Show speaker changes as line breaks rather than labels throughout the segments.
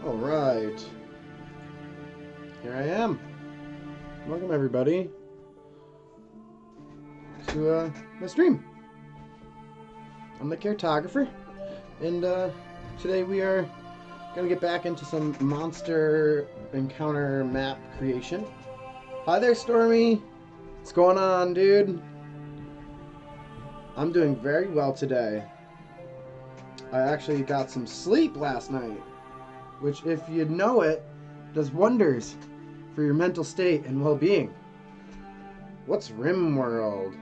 Alright. Here I am. Welcome everybody to my stream. I'm the cartographer, and today we are gonna get back into some monster encounter map creation. Hi there, Stormy. What's going on, dude? I'm doing very well today. I actually got some sleep last night, which, if you know it, does wonders for your mental state and well-being. What's RimWorld?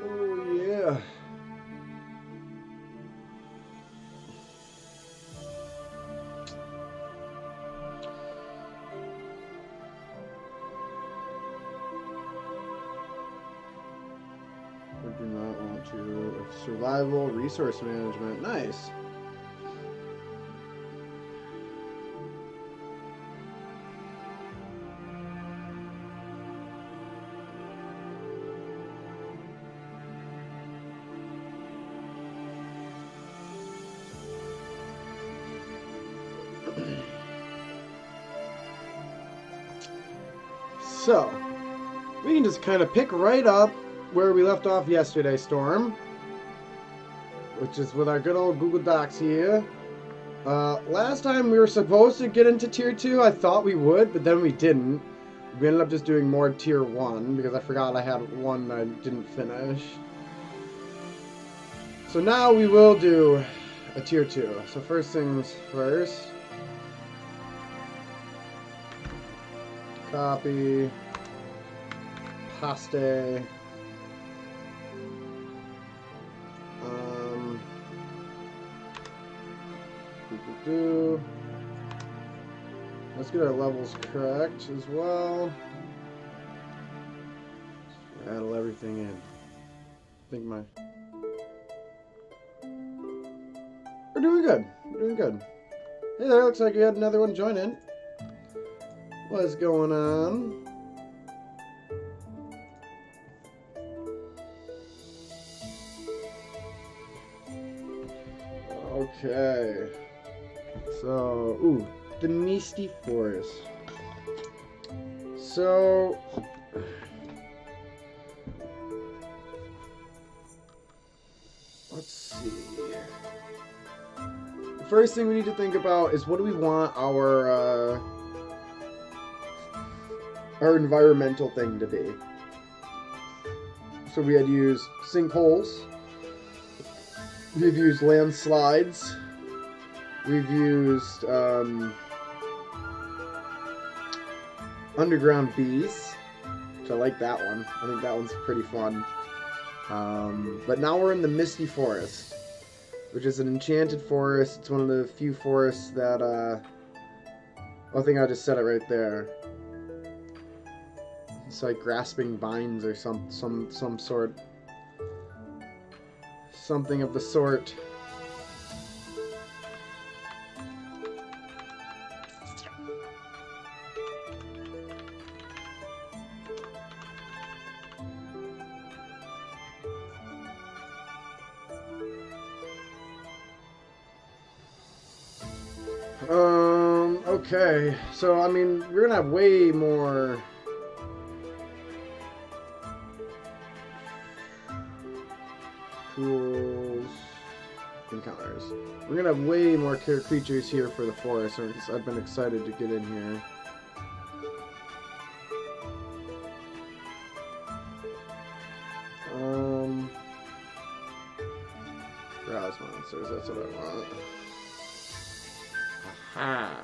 Oh yeah. I do not want to. Survival, resource management. Nice. So, we can just kind of pick right up where we left off yesterday, Storm, which is with our good old Google Docs here. Last time we were supposed to get into Tier 2. I thought we would, but then we didn't. We ended up just doing more Tier 1 because I forgot I had one I didn't finish. So now we will do a Tier 2. So first things first. Copy. Paste. Let's get our levels correct as well. Add everything in. I think we're doing good. We're doing good. Hey there, looks like you had another one join in. What's going on? Okay. So, ooh, the Misty Forest. So, let's see. The first thing we need to think about is what do we want our environmental thing to be. So we had used sinkholes. We've used landslides. We've used underground bees, which I like that one. I think that one's pretty fun. But now we're in the Misty Forest, which is an enchanted forest. It's one of the few forests that I think I just said it right there. It's like grasping vines or some sort. Something of the sort. Okay, so I mean, we're gonna have way more tools, encounters. We're gonna have way more creatures here for the forest, so I've been excited to get in here. Browse monsters, that's what I want. Aha!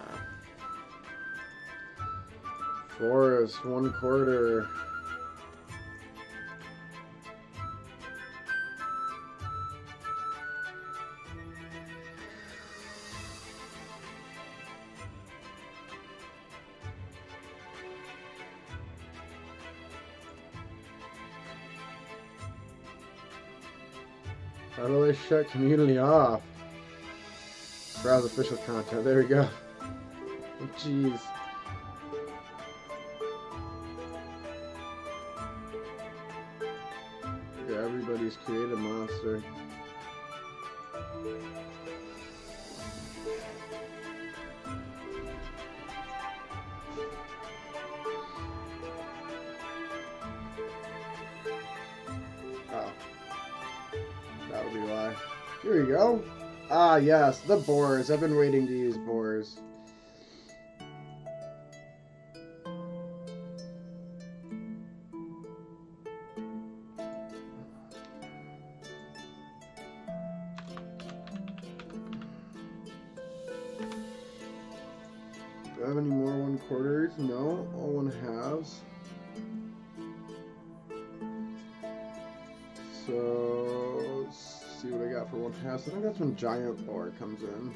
Forest, 1/4. How do I shut community off? Browse official content. There we go. Oh, jeez. Okay, everybody Properties, create a monster. Oh. That would be why. Here we go. Ah, yes, the boars. I've been waiting to use boars. Do I have any more 1/4s? No, all 1/2s. So, let's see what I got for 1/2. I think that's when Giant Boar comes in.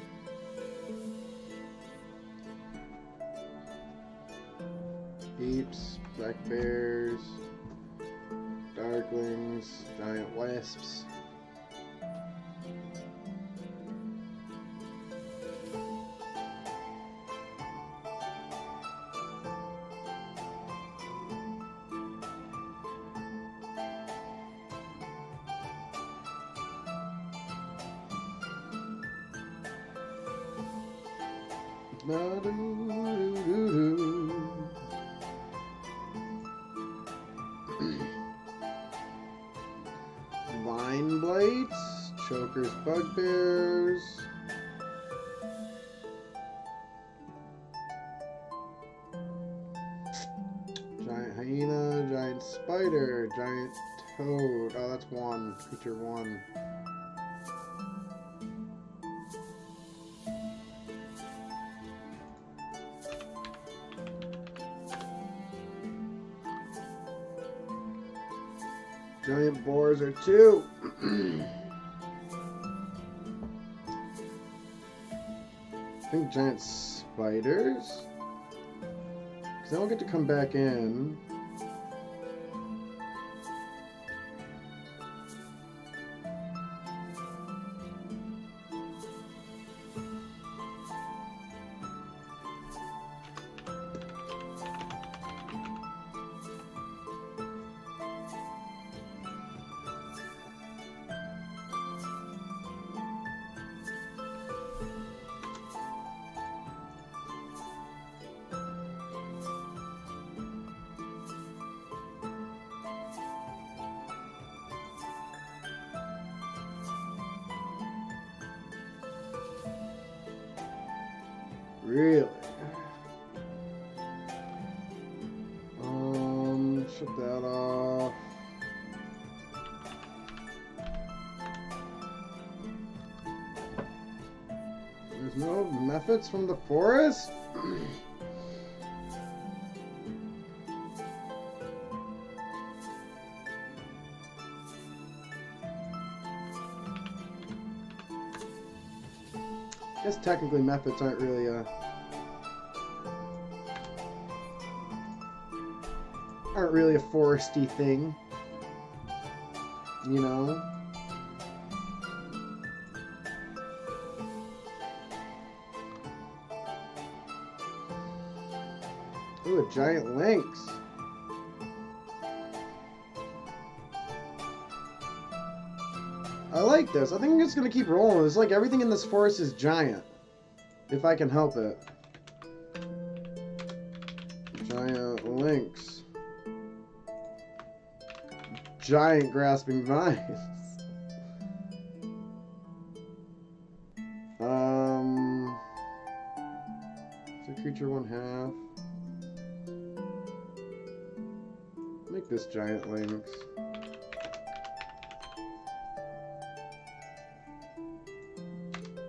Apes, black bears, darklings, giant wasps. Vine blights, chokers, bugbears. Giant hyena, giant spider, giant toad. Oh, that's one. Creature 1. Giant boars are 2. I think giant spiders. Because they don't get to come back in. Really? Shut that off. There's no methods from the forest? I guess technically methods aren't really a foresty thing, you know. Ooh, a giant lynx. I like this. I think I'm just gonna keep rolling. It's like everything in this forest is giant, if I can help it. Giant lynx. Giant grasping vines. It's a creature 1/2. Make this giant lynx.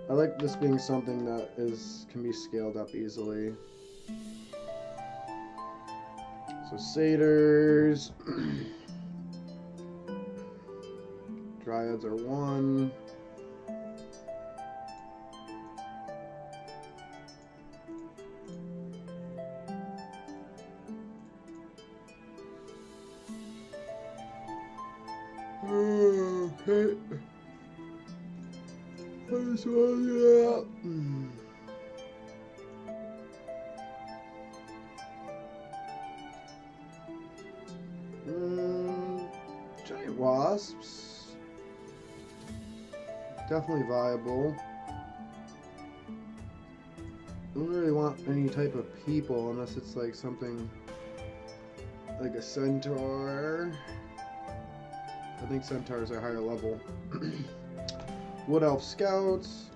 I like this being something that can be scaled up easily. So satyrs. Dryads are 1. Okay. I just want to do that. Giant wasps. Definitely viable. I don't really want any type of people unless it's like something like a centaur. I think centaurs are higher level. Wood elf scouts.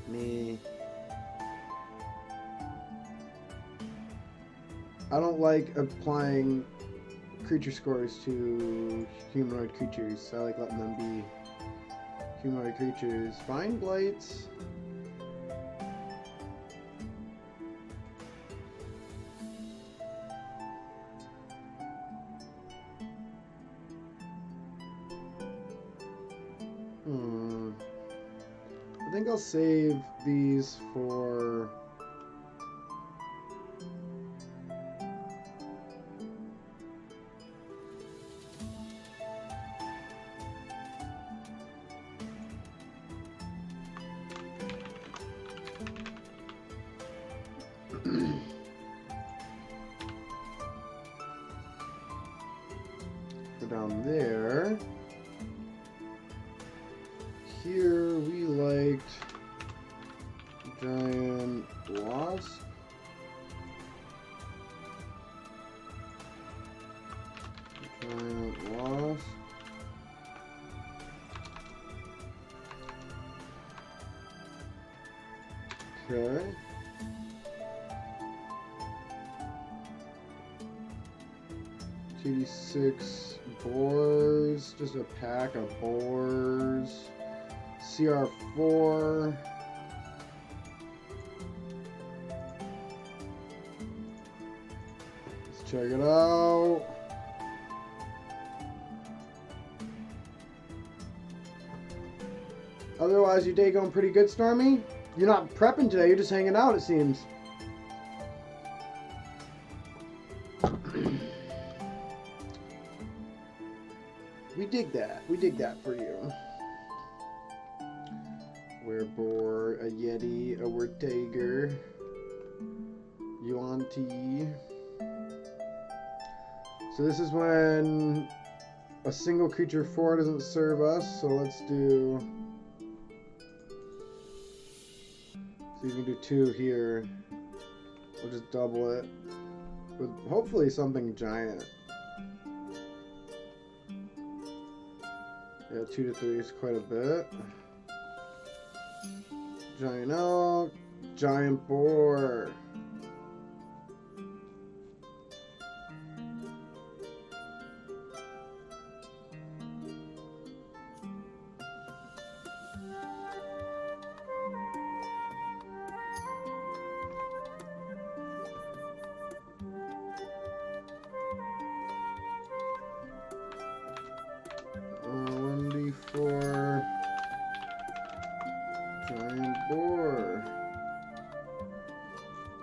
Me. I don't like applying creature scores to humanoid creatures. I like letting them be humanoid creatures. Vine blights. I think I'll save these for down there. Here we liked giant wasp. Giant wasp. Okay. TD6 boars, just a pack of boars. CR4. Let's check it out. Otherwise, your day going pretty good, Stormy? You're not prepping today, you're just hanging out, it seems. We dig that. We dig that for you. Wereboar, a Yeti, a Wertiger, Yuan-Ti. So this is when a single creature 4 doesn't serve us, so let's do... So you can do 2 here. We'll just double it with hopefully something giant. Yeah, 2 to 3 is quite a bit. Giant elk, giant boar. Giant boar.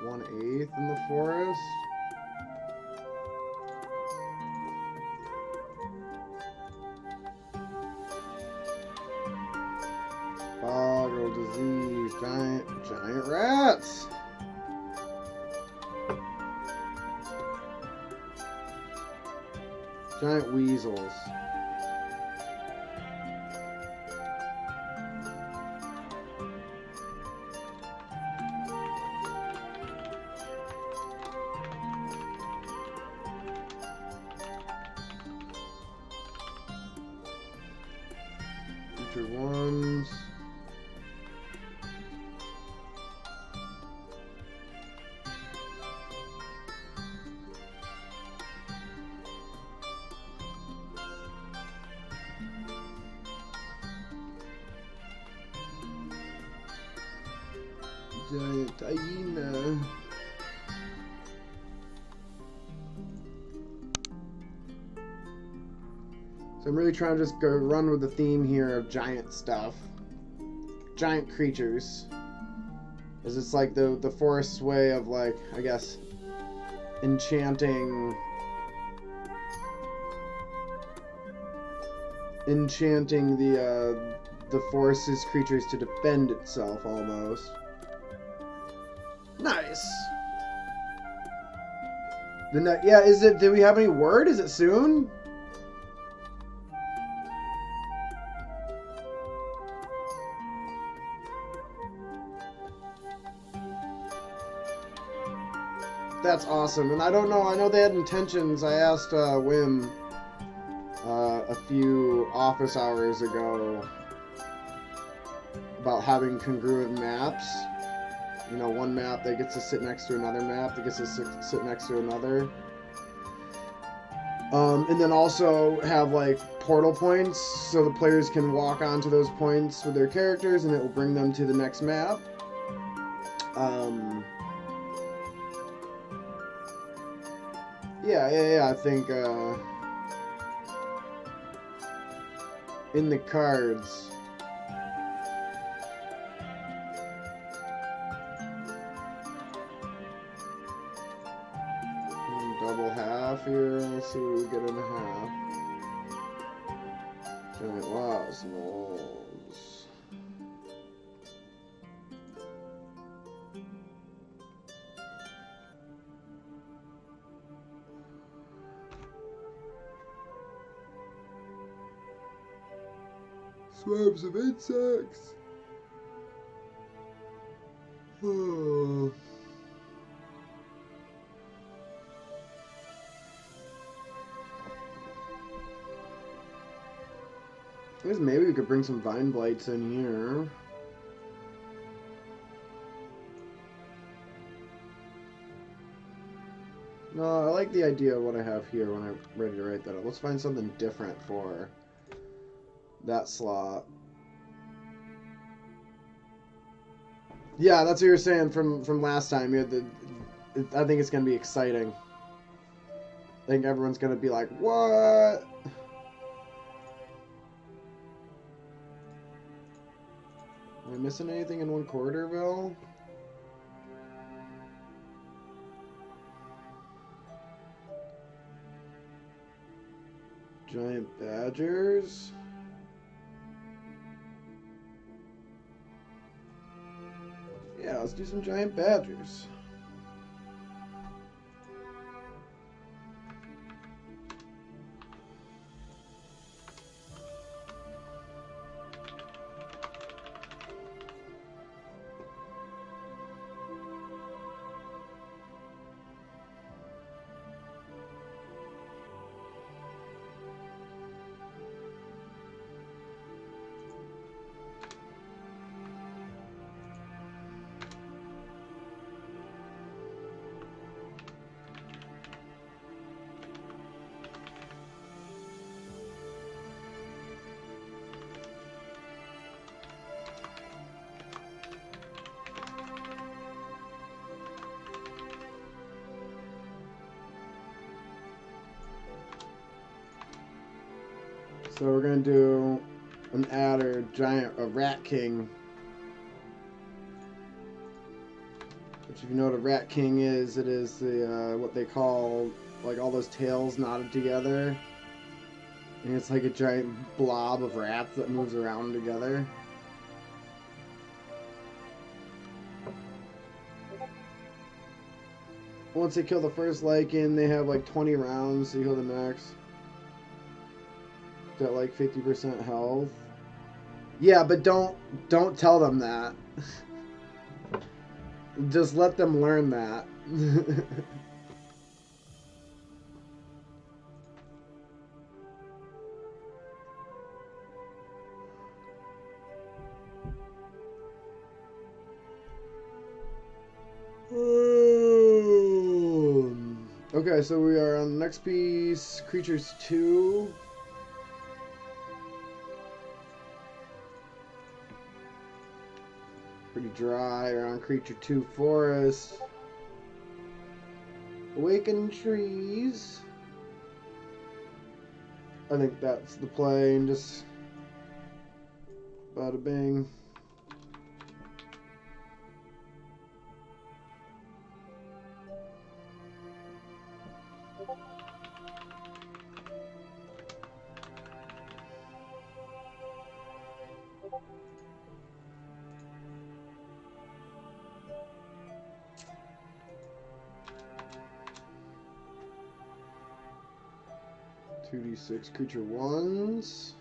1/8 in the forest. Boggle disease. Giant rats. Giant weasels. Ones. Giant hyena. So I'm really trying to just go run with the theme here of giant stuff. Giant creatures. As it's like the forest's way of, like, I guess, enchanting the forest's creatures to defend itself almost. Nice. Yeah, do we have any word? Is it soon? That's awesome. And I don't know, I know they had intentions. I asked Wim a few office hours ago about having congruent maps. You know, one map that gets to sit next to another map that gets to sit next to another. And then also have like portal points so the players can walk onto those points with their characters and it will bring them to the next map. Yeah, I think in the cards. Double half here. Let's see what we get in a half. Giant loss molds. Swarms of insects. Oh. I guess maybe we could bring some vine blights in here. No, I like the idea of what I have here when I'm ready to write that up. Let's find something different for that slot. Yeah, that's what you were saying from last time. You had I think it's going to be exciting. I think everyone's going to be like, what? Am I missing anything in one Quarterville? Giant badgers? Yeah, let's do some giant badgers. So we're gonna do an adder, a rat king. Which, if you know what a rat king is, it is the what they call like all those tails knotted together, and it's like a giant blob of rats that moves around together. Once they kill the first lichen, they have like 20 rounds to kill the next. Got like 50% health. Yeah, but don't tell them that. Just let them learn that. Okay, so we are on the next piece, Creatures 2. Pretty dry around Creature 2 Forest. Awakened Trees. I think that's the play, and just bada bing. D6 creature 1s.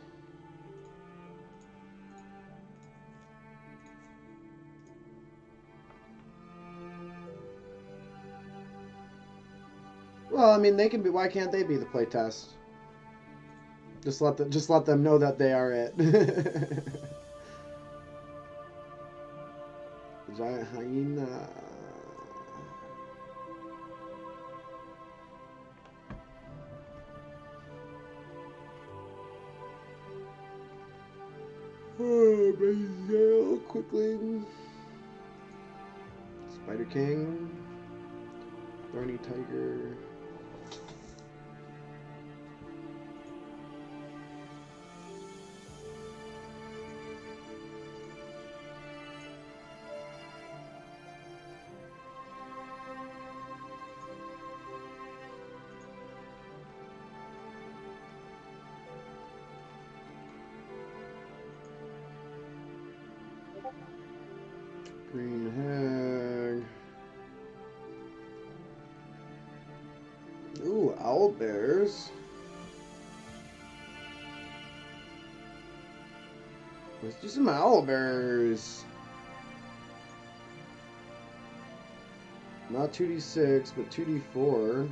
Well, I mean, they can be. Why can't they be the playtest? Just let them know that they are it. Giant hyena. Oh, Brazil, quickly. Spider King. Thorny Tiger. Green Hag. Ooh, owlbears. Let's do some owlbears. Not 2d6, but 2d4.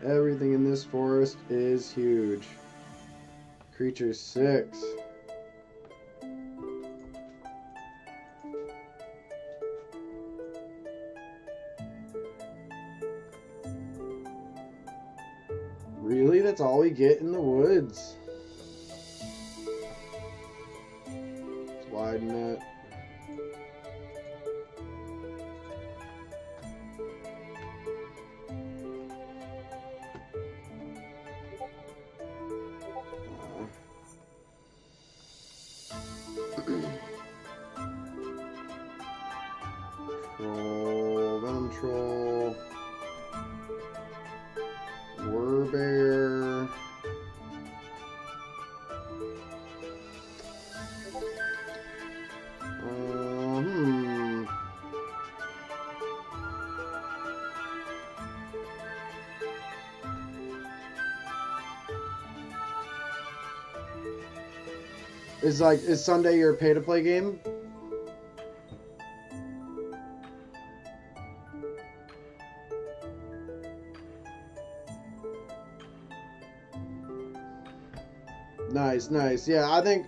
Everything in this forest is huge. Creature 6. Really? That's all we get in the woods? Let's widen it. Troll, Venom Troll, Worldbuilding. Is Sunday your pay-to-play game? Nice, nice. Yeah, I think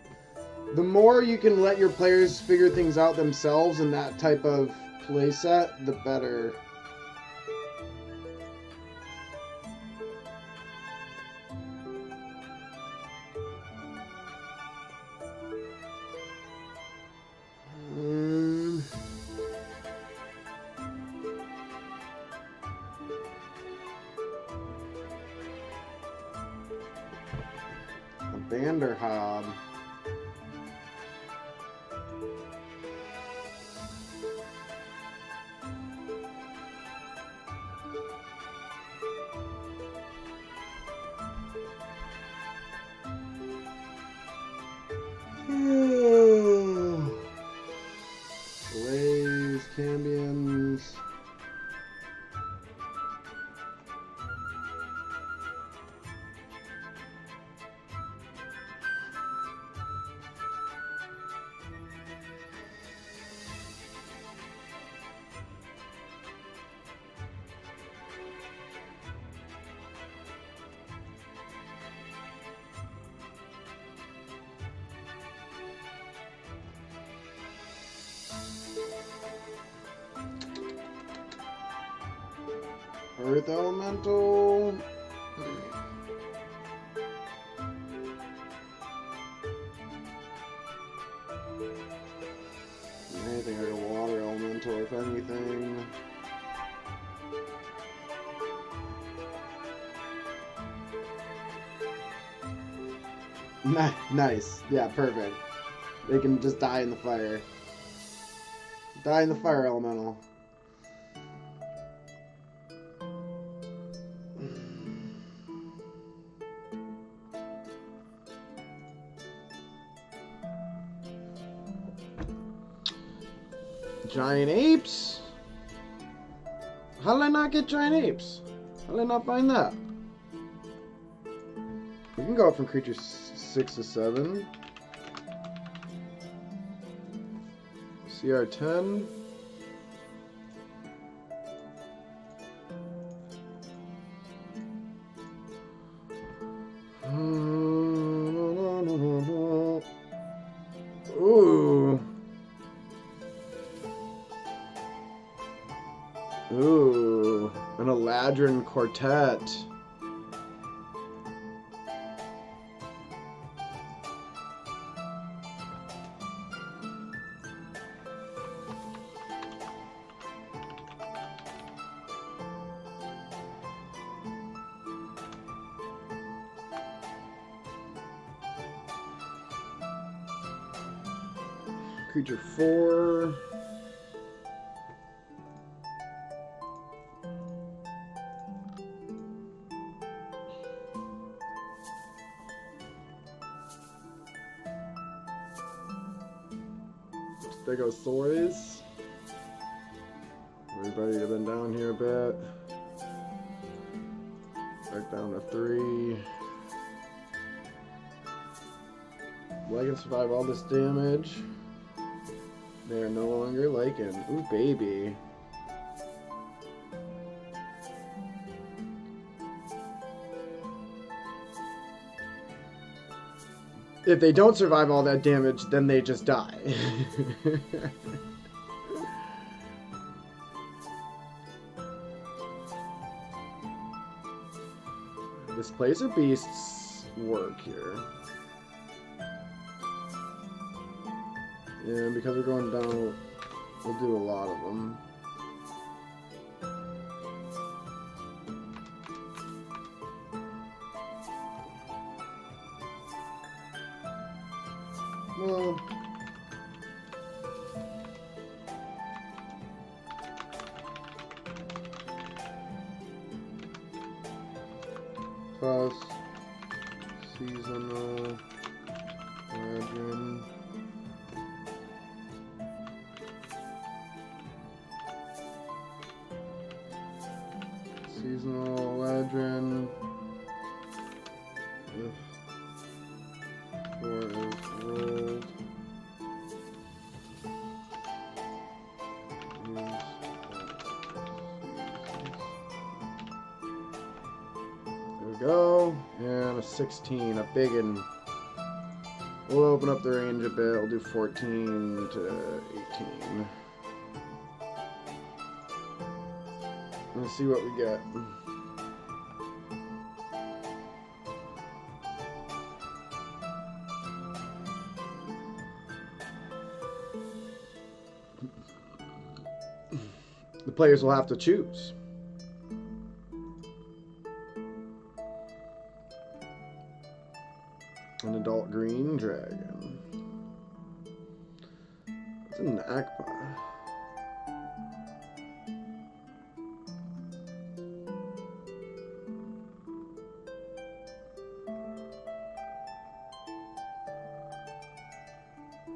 the more you can let your players figure things out themselves in that type of play set, the better. Vanderhob. Blaze, Cambions. Earth Elemental. Anything like a Water Elemental, if anything. Nice. Yeah, perfect. They can just die in the fire. Die in the Fire Elemental. Giant apes? How did I not get giant apes? How did I not find that? We can go up from creature 6 to 7. CR 10. Ooh. Ooh. An Eladrin Quartet. Creature 4. Stegosaurus. Everybody have been down here a bit. Back down to 3. Well, I can survive all this damage. They are no longer liking. Ooh, baby. If they don't survive all that damage, then they just die. Displacer beasts work here. And because we're going down, we'll do a lot of them. Well, plus seasonal legend. Seasonal legend. If 4 is rolled. There we go. And a 16, a big one. We'll open up the range a bit. We'll do 14 to 18. Let's see what we get. The players will have to choose. An adult green dragon. It's an Akpa.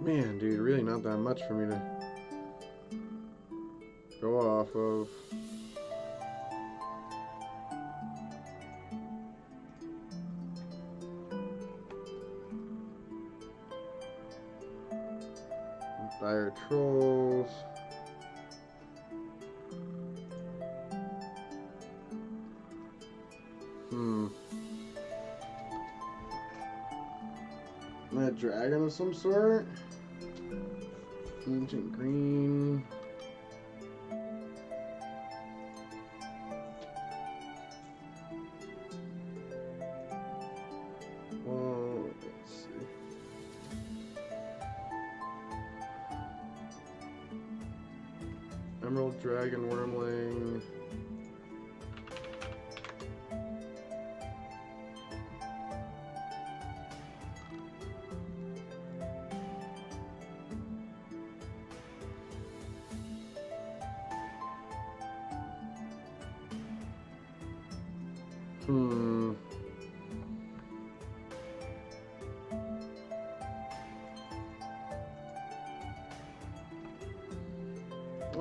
Man, dude, really not that much for me to go off of. Dire Trolls. A dragon of some sort. Ancient green. Well, let's see. Emerald Dragon Wormling.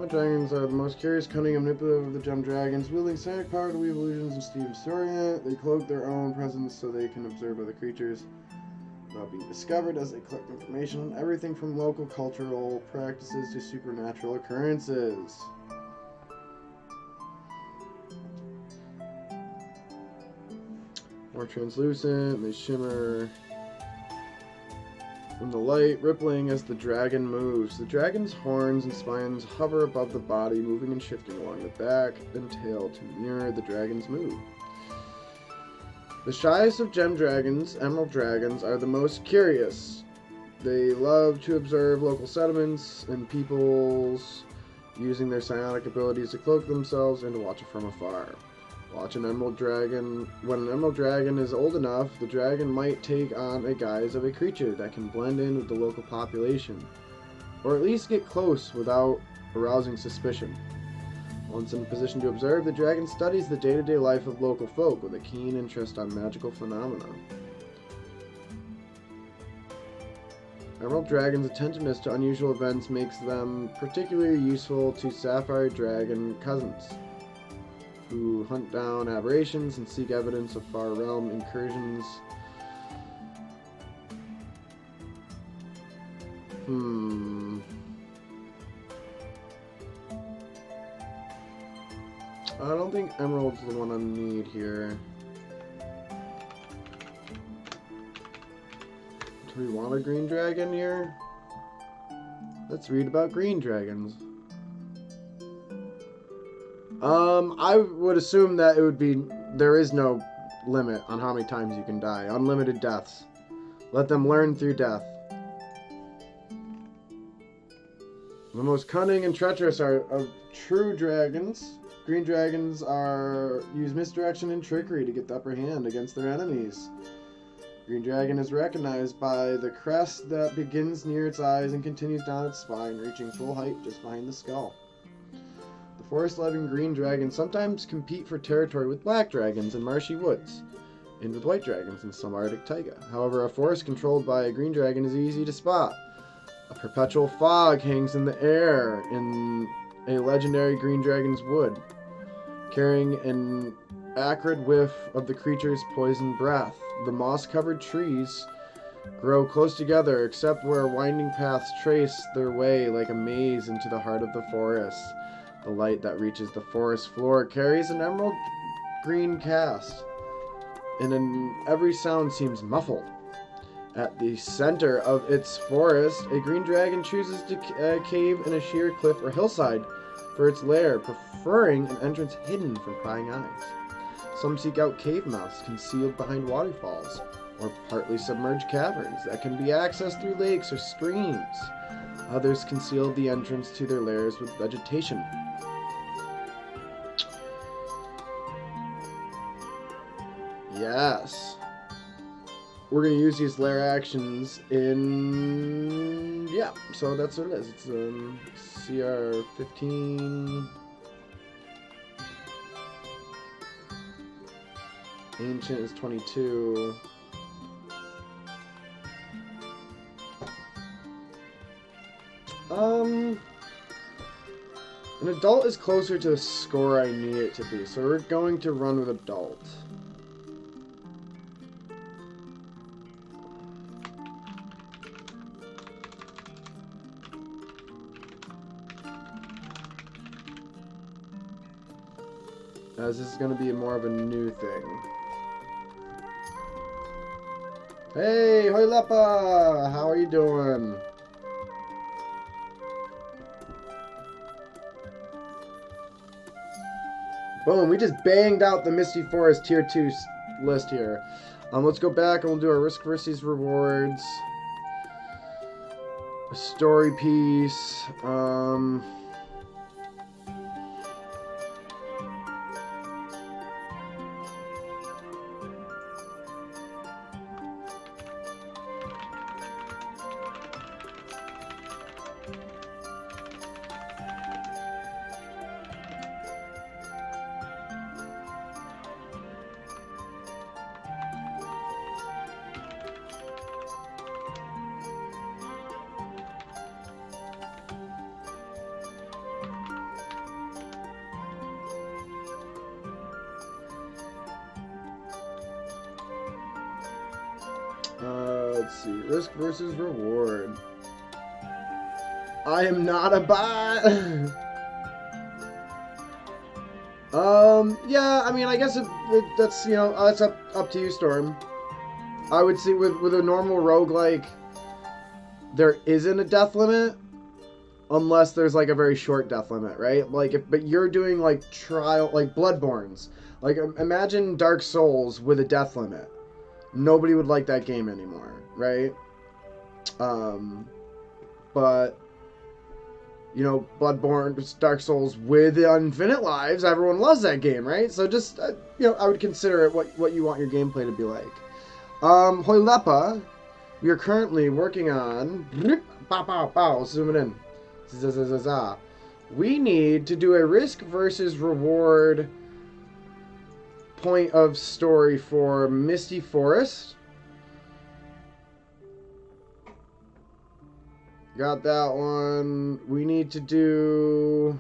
Emerald dragons are the most curious, cunning, and manipulative of the gem dragons, wielding psionic power to weave illusions and steam disorient. They cloak their own presence so they can observe other creatures without being discovered as they collect information on everything from local cultural practices to supernatural occurrences. More translucent, they shimmer in the light, rippling as the dragon moves. The dragon's horns and spines hover above the body, moving and shifting along the back and tail to mirror the dragon's move. The shyest of gem dragons, emerald dragons, are the most curious. They love to observe local settlements and peoples, using their psionic abilities to cloak themselves and to watch it from afar. Watch an emerald dragon. When an emerald dragon is old enough, the dragon might take on a guise of a creature that can blend in with the local population, or at least get close without arousing suspicion. Once in a position to observe, the dragon studies the day-to-day life of local folk with a keen interest on magical phenomena. Emerald dragons' attentiveness to unusual events makes them particularly useful to sapphire dragon cousins, who hunt down aberrations and seek evidence of far realm incursions. I don't think Emerald's the one I need here. Do we want a green dragon here? Let's read about green dragons. I would assume that it would be, there is no limit on how many times you can die. Unlimited deaths. Let them learn through death. The most cunning and treacherous are of true dragons. Green dragons use misdirection and trickery to get the upper hand against their enemies. Green dragon is recognized by the crest that begins near its eyes and continues down its spine, reaching full height just behind the skull. The forest-loving green dragons sometimes compete for territory with black dragons in marshy woods, and with white dragons in some Arctic taiga. However, a forest controlled by a green dragon is easy to spot. A perpetual fog hangs in the air in a legendary green dragon's wood, carrying an acrid whiff of the creature's poison breath. The moss-covered trees grow close together, except where winding paths trace their way like a maze into the heart of the forest. The light that reaches the forest floor carries an emerald green cast, and every sound seems muffled. At the center of its forest, a green dragon chooses to cave in a sheer cliff or hillside for its lair, preferring an entrance hidden from prying eyes. Some seek out cave mouths concealed behind waterfalls, or partly submerged caverns that can be accessed through lakes or streams. Others conceal the entrance to their lairs with vegetation. Yes. We're going to use these lair actions in... Yeah, so that's what it is. It's CR 15. Ancient is 22. An adult is closer to the score I need it to be, so we're going to run with adult. As this is going to be more of a new thing. Hey, hoi lepa! How are you doing? Boom, we just banged out the Misty Forest Tier 2 list here. Let's go back and we'll do our risk versus rewards. A story piece. Let's see. Risk versus reward. I am not a bot. Yeah, I mean, I guess that's, you know, that's up to you, Storm. I would see with a normal roguelike, there isn't a death limit unless there's like a very short death limit, right? Like, but you're doing like like Bloodborne's. Like, imagine Dark Souls with a death limit. Nobody would like that game anymore, right? But you know, Bloodborne, Dark Souls with infinite lives, everyone loves that game, right? So just you know, I would consider it what you want your gameplay to be like. Hoilepa, we are currently working on. Pow pow pow. Zoom it in. We need to do a risk versus reward point of story for Misty Forest. Got that one. We need to do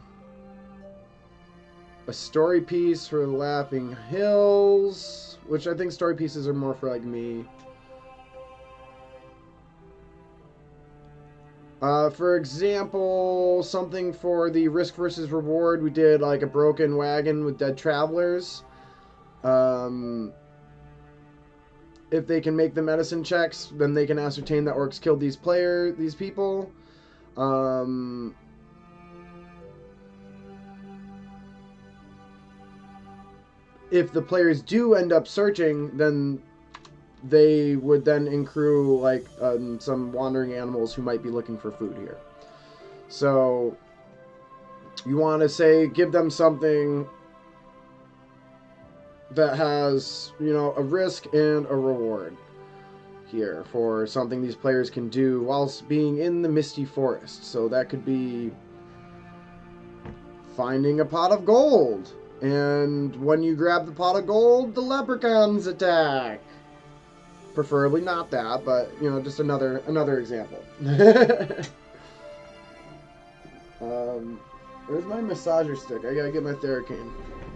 a story piece for Laughing Hills, which I think story pieces are more for like me. For example, something for the risk versus reward, we did like a broken wagon with dead travelers. If they can make the medicine checks, then they can ascertain that orcs killed these people. If the players do end up searching, then they would then accrue like some wandering animals who might be looking for food here. So you want to say give them something that has, you know, a risk and a reward here for something these players can do whilst being in the Misty Forest. So that could be finding a pot of gold, and when you grab the pot of gold, the leprechauns attack. Preferably not that, but you know, just another example. Where's my massager stick? I gotta get my Theracane.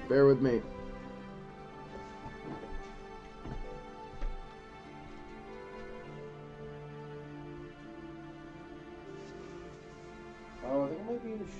Bear with me. Oh, I think it might be in the shit.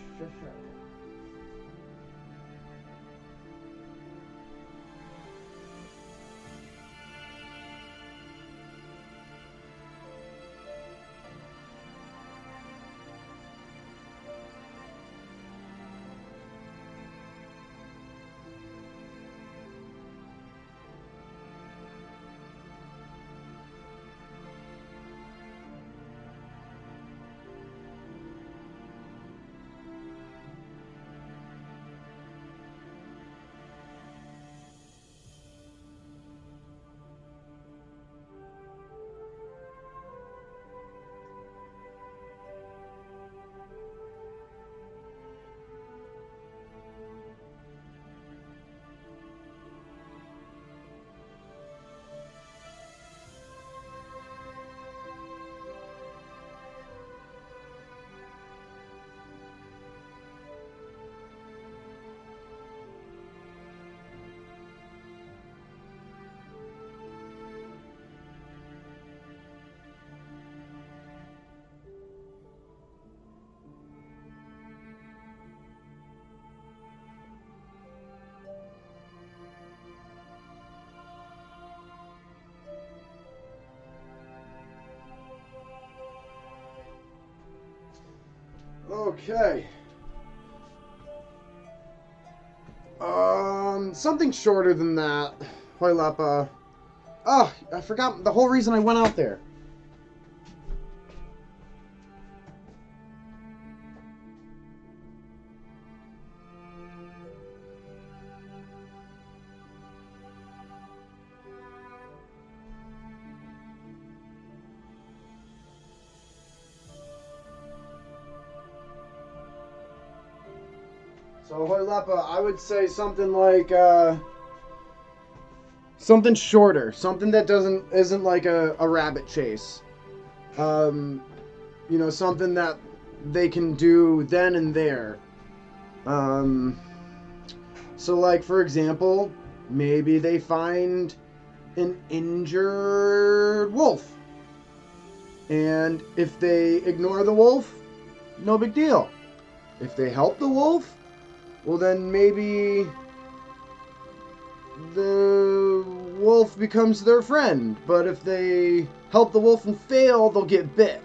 Okay. Something shorter than that. Hoilepa. Oh, I forgot the whole reason I went out there. So Hoilepa, I would say something like something shorter, something that isn't like a rabbit chase. You know, something that they can do then and there. So like for example, maybe they find an injured wolf. And if they ignore the wolf, no big deal. If they help the wolf, well then maybe the wolf becomes their friend. But if they help the wolf and fail, they'll get bit.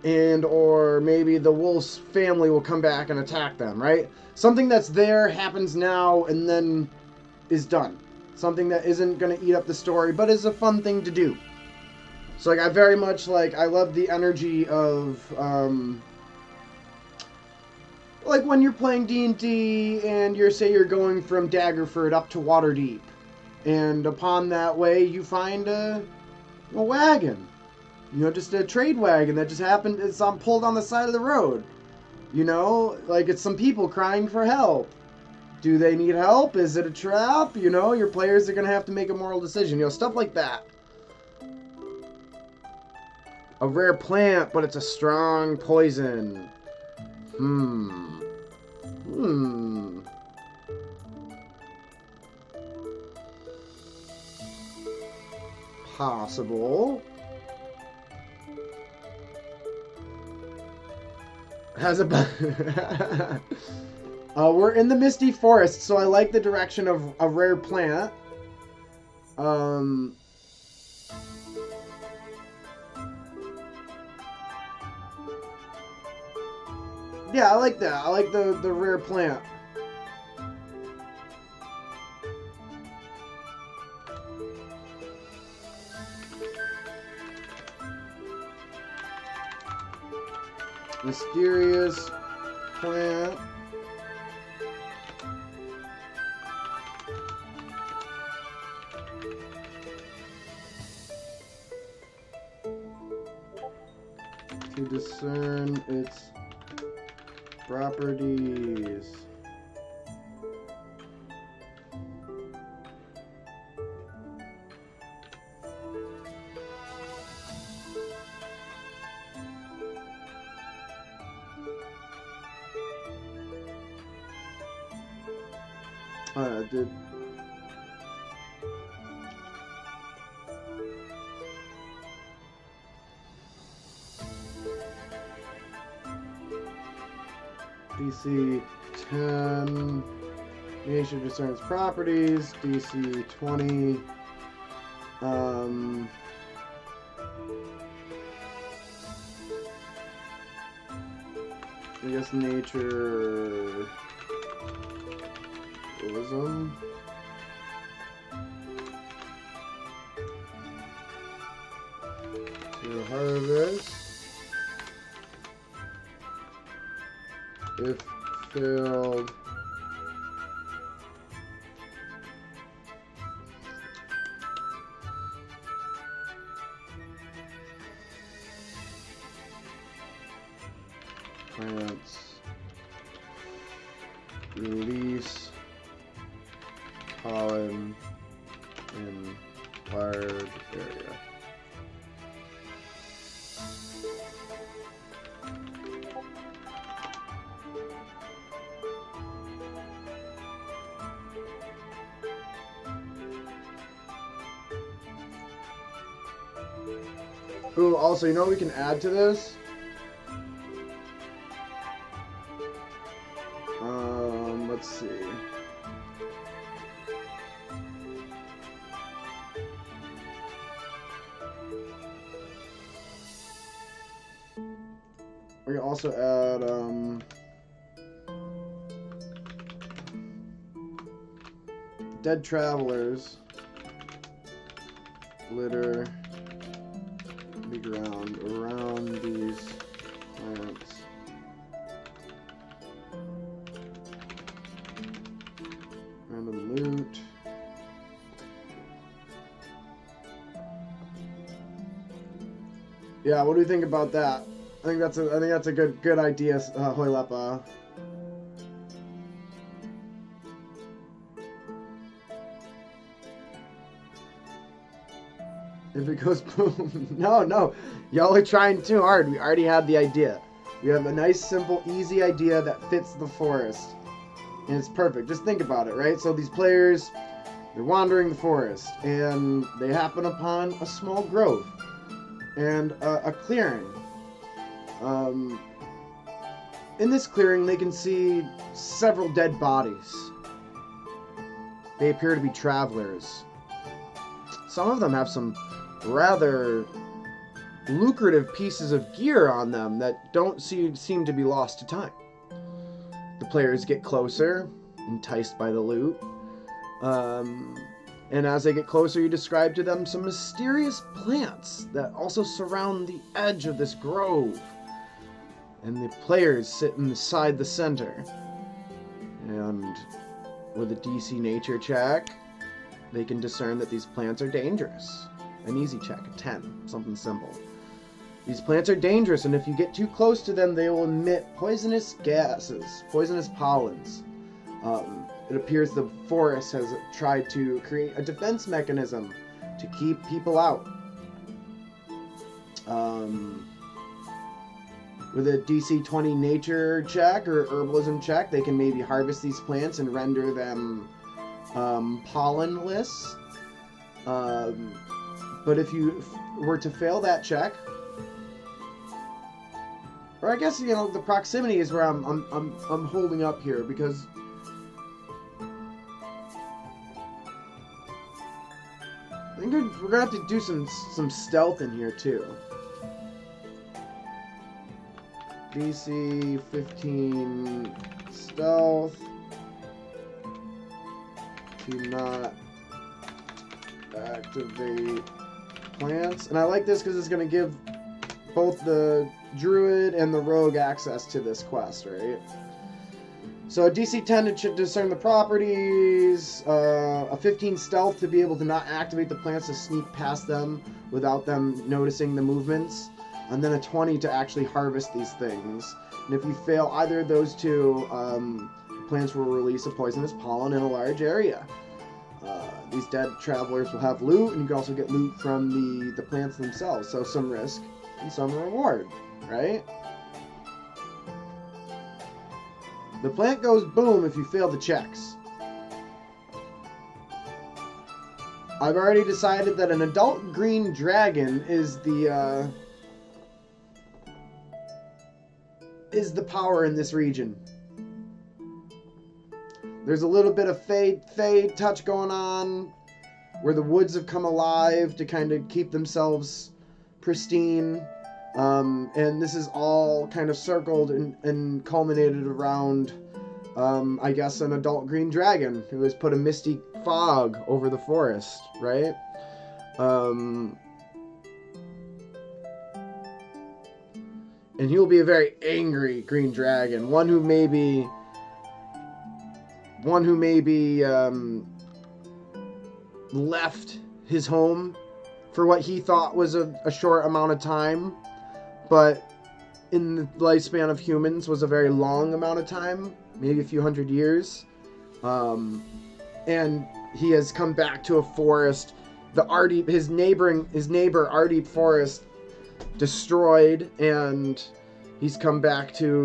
And or maybe the wolf's family will come back and attack them, right? Something that's there happens now and then is done. Something that isn't going to eat up the story, but is a fun thing to do. So like I very much like, I love the energy of like when you're playing D&D and you're going from Daggerford up to Waterdeep, and upon that way you find a wagon. You know, just a trade wagon that just happened, it's pulled on the side of the road. You know, like it's some people crying for help. Do they need help? Is it a trap? You know, your players are going to have to make a moral decision. You know, stuff like that. A rare plant, but it's a strong poison. Possible. Has a... we're in the Misty Forest, so I like the direction of a rare plant. Yeah, I like that. I like the rare plant. Mysterious plant. To discern its properties. Did DC 10 nature discerns properties, DC 20 I guess nature wisdom. To harvest. If failed, plants release pollen in wired area. Ooh, also, you know what we can add to this? Let's see. We can also add, dead travelers litter the ground around these plants. Random loot. Yeah, what do you think about that? I think that's a good idea, Hoilepa. If it goes boom. No. Y'all are trying too hard. We already had the idea. We have a nice, simple, easy idea that fits the forest. And it's perfect. Just think about it, right? So these players, They're wandering the forest, and they happen upon a small grove and a clearing. In this clearing, they can see several dead bodies. They appear to be travelers. Some of them have some rather lucrative pieces of gear on them that don't seem to be lost to time. The players get closer, enticed by the loot. And as they get closer, you describe to them some mysterious plants that also surround the edge of this grove. And the players sit inside the center. And with a DC nature check, they can discern that these plants are dangerous. An easy check, a 10, something simple. These plants are dangerous, and if you get too close to them, they will emit poisonous gases, poisonous pollens. It appears the forest has tried to create a defense mechanism to keep people out. With a DC 20 nature check or herbalism check, they can maybe harvest these plants and render them pollenless. But if you were to fail that check, or I guess, the proximity is where I'm holding up here, because I think we're gonna have to do some stealth in here too. DC 15 stealth to not activate plants. And I like this because it's going to give both the druid and the rogue access to this quest, right? So a DC 10 to discern the properties, a 15 stealth to be able to not activate the plants to sneak past them without them noticing the movements, and then a 20 to actually harvest these things. And if you fail either of those two, plants will release a poisonous pollen in a large area. These dead travelers will have loot, and you can also get loot from the plants themselves. So some risk and some reward, right? The plant goes boom if you fail the checks. I've already decided that an adult green dragon is the power in this region. There's a little bit of Fey touch going on, where the woods have come alive to kind of keep themselves pristine. And this is all kind of circled and culminated around, I guess, an adult green dragon who has put a misty fog over the forest, right? And he'll be a very angry green dragon, one who may be left his home for what he thought was a short amount of time, but in the lifespan of humans was a very long amount of time, maybe a few hundred years. And he has come back to a forest, his neighbor Ardeep forest destroyed, and he's come back to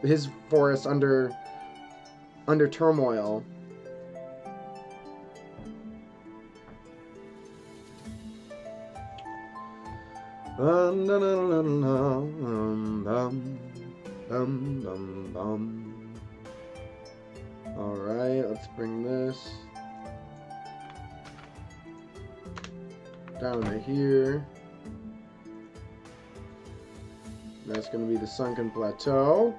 his forest under turmoil. Alright, let's bring this down to here. That's going to be the Sunken Plateau,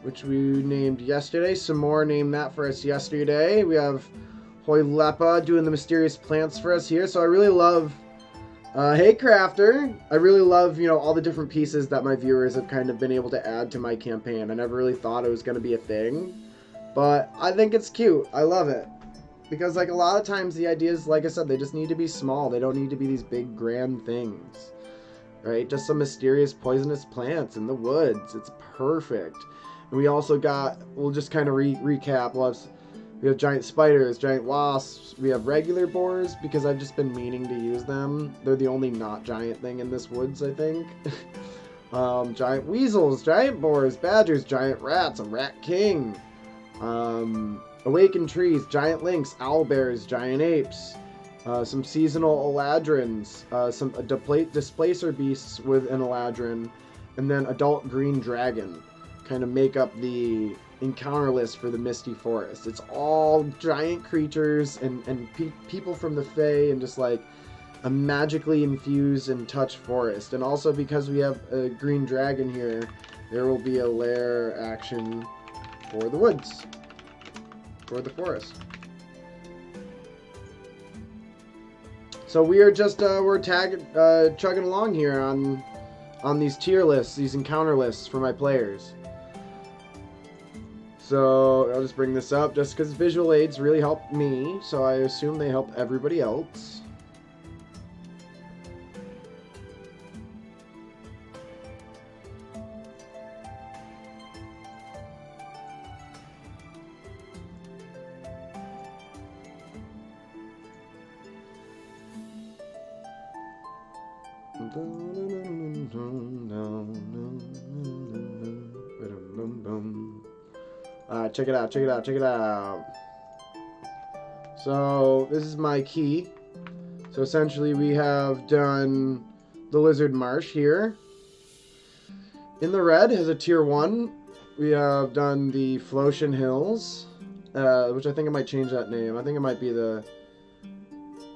which we named yesterday. Some more named that for us yesterday. We have Hoylepa doing the mysterious plants for us here. So I really love, hey Crafter, I really love, all the different pieces that my viewers have kind of been able to add to my campaign. I never really thought it was going to be a thing, but I think it's cute. I love it. Because, a lot of times the ideas, like I said, they just need to be small. They don't need to be these big, grand things. Right? Just some mysterious poisonous plants in the woods. It's perfect. And we also got, we'll just kind of recap. We have giant spiders, giant wasps. We have regular boars because I've just been meaning to use them. They're the only not giant thing in this woods, I think. Giant weasels, giant boars, badgers, giant rats, a rat king. awakened trees, giant lynx, owlbears, giant apes, some seasonal eladrins, some displacer beasts with an eladrin, and then adult green dragon kind of make up the encounter list for the Misty Forest. It's all giant creatures and people from the Fae, and just like a magically infused and touched forest. And also, because we have a green dragon here, there will be a lair action for the woods, for the forest. So we are just chugging along here on these tier lists, these encounter lists for my players. So I'll just bring this up just because visual aids really help me, so I assume they help everybody else. Check it out, check it out, check it out. So this is my key. So essentially we have done the Lizard Marsh here. In the red has a tier 1. We have done the Flotian Hills, which I think I might change that name. I think it might be the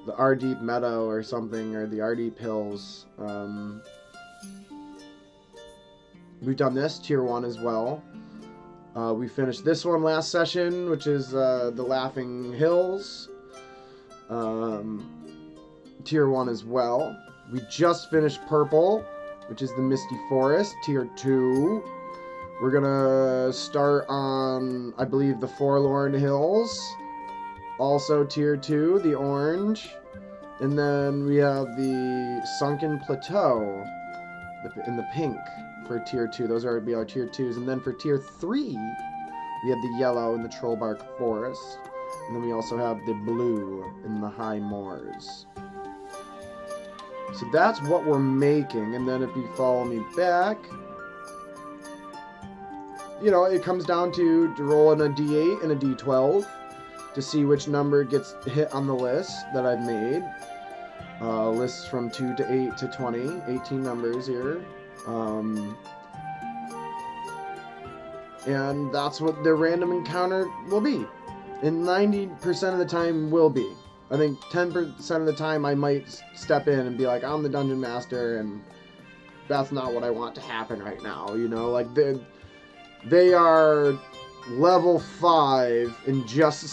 Ardeep Meadow or something, or the Ardeep Hills. We've done this, tier 1 as well. We finished this one last session, which is the Laughing Hills. Tier 1 as well. We just finished Purple, which is the Misty Forest, tier 2. We're gonna start on, I believe, the Forlorn Hills, also tier 2, the Orange. And then we have the Sunken Plateau in the pink for tier 2. Those are be our tier 2s. And then for tier 3, we have the yellow in the Trollbark Forest. And then we also have the blue in the High Moors. So that's what we're making. And then if you follow me back, you know, it comes down to rolling a D8 and a D12 to see which number gets hit on the list that I've made. Lists from 2 to 8 to 20, 18 numbers here. And that's what the random encounter will be. And 90% of the time will be. I think 10% of the time I might step in and be like, I'm the dungeon master, and that's not what I want to happen right now, you know? Like, they are level 5 and just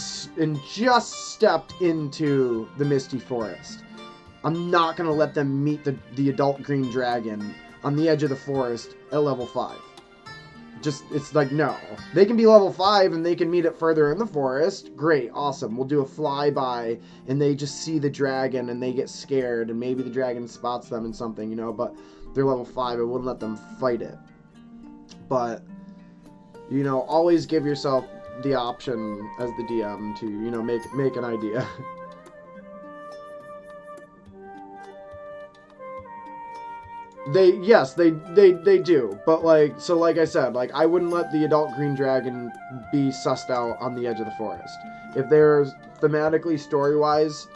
stepped into the Misty Forest. I'm not going to let them meet the adult green dragon on the edge of the forest at level 5. It's like, no. They can be level 5 and they can meet it further in the forest. Great, awesome. We'll do a flyby and they just see the dragon and they get scared and maybe the dragon spots them in something, you know, but they're level 5. I wouldn't let them fight it. But, you know, always give yourself the option as the DM to, you know, make an idea. They do, but like I said, like I wouldn't let the adult green dragon be sussed out on the edge of the forest. If they're thematically story-wise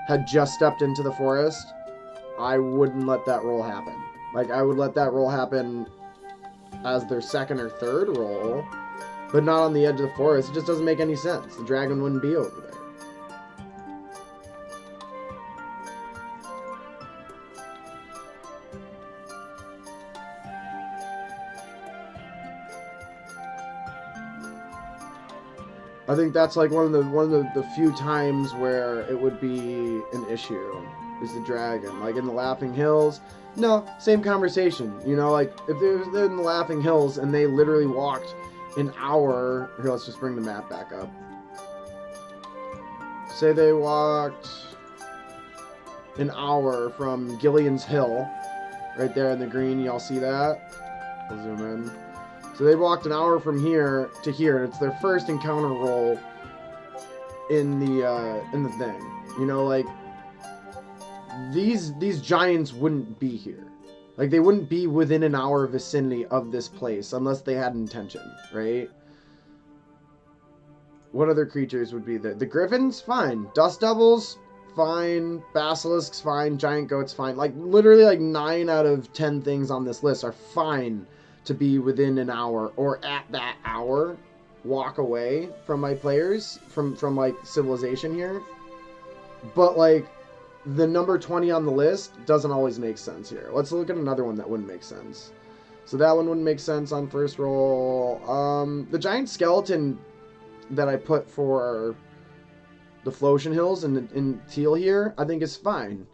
had just stepped into the forest, I wouldn't let that roll happen. Like I would let that roll happen as their second or third roll, but not on the edge of the forest. It just doesn't make any sense. The dragon wouldn't be over there. I think that's like one of the few times where it would be an issue, is the dragon. Like in the Laughing Hills, no, same conversation. You know, like if they're in the Laughing Hills and they literally walked an hour. Here, let's just bring the map back up. Say they walked an hour from Gillian's Hill, right there in the green. Y'all see that? I'll zoom in. So they walked an hour from here to here, and it's their first encounter roll in the thing. You know, like these giants wouldn't be here. Like they wouldn't be within an hour vicinity of this place unless they had intention, right? What other creatures would be there? The griffins, fine. Dust devils, fine. Basilisks, fine. Giant goats, fine. Like, literally, like, 9 out of 10 things on this list are fine to be within an hour, or at that hour, walk away from my players, from like, civilization here. But, like, the number 20 on the list doesn't always make sense here. Let's look at another one that wouldn't make sense. So that one wouldn't make sense on first roll. The giant skeleton that I put for the Flotion Hills in teal here, I think is fine.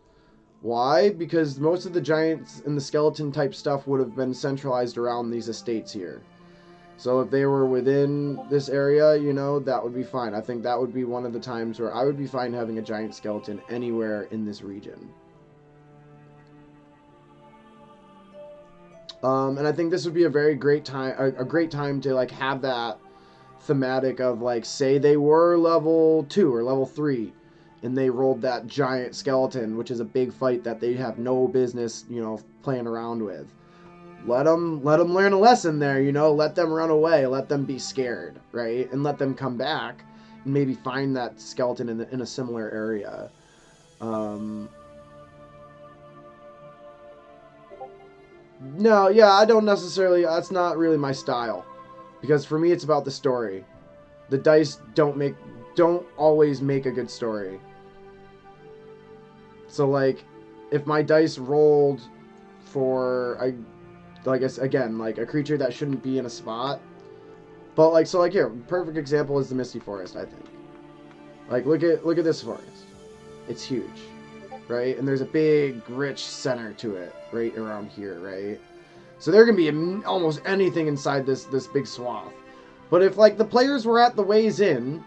Why? Because most of the giants and the skeleton type stuff would have been centralized around these estates here. So if they were within this area, you know, that would be fine. I think that would be one of the times where I would be fine having a giant skeleton anywhere in this region. And I think this would be a very great time, a great time to like have that thematic of like, say they were level 2 or level 3 and they rolled that giant skeleton, which is a big fight that they have no business, you know, playing around with. Let them learn a lesson there, you know, let them run away, let them be scared, right? And let them come back and maybe find that skeleton in a similar area. No, yeah, I don't necessarily, that's not really my style. Because for me, it's about the story. The dice don't always make a good story. So, like, if my dice rolled for, like, again, like, a creature that shouldn't be in a spot. But, like, so, like, here, perfect example is the Misty Forest, I think. Like, look at this forest. It's huge, right? And there's a big, rich center to it, right around here, right? So there can be almost anything inside this big swath. But if, like, the players were at the ways in,